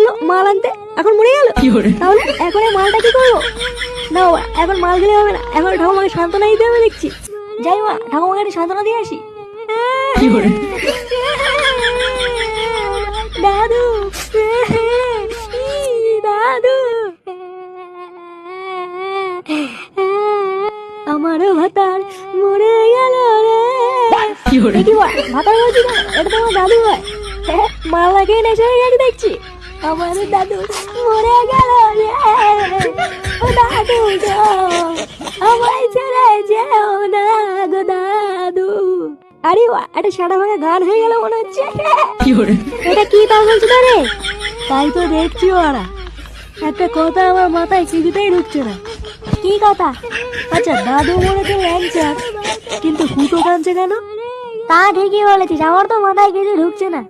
বললো মাল আনতে, এখন মরে গেল। তাহলে এখন এই মালটা কি করবো? না বাবা, এখন মাল গেলে হবে না, এখন ঠাকুমাকে সান্ত্বনা দিতে হবে দেখছি। যাই মা, ঠাকুমাকে একটু সান্ত্বনা দিয়ে আসি। দাদু, দাদু, আমারও ভাতার মরে গেল রে। কি ভাতার বলছি না, এটা তো আমার দাদু হয়। মাল না খেয়ে নেশা হয়ে গেছে দেখছি। আমার দাদু মরে গেল রে। ও দাদু গো, আমায় ছেড়ে যেও না গো দাদু। আরে বাহ, একটা সাদা ভাঙা গান হয়ে গেল মনে হচ্ছে। এটা কি তা বলছো তো রে? তাই তো দেখছি ওরা। একটা কথা আমার মাথায় কিছুতেই ঢুকছে না। কি কথা? আচ্ছা, দাদু মরেছে ল্যাংচা, কিন্তু ফুটো কাঁদছে কেন? তা ঠিকই বলেছিস, আমার তো মাথায় কিছু ঢুকছে না।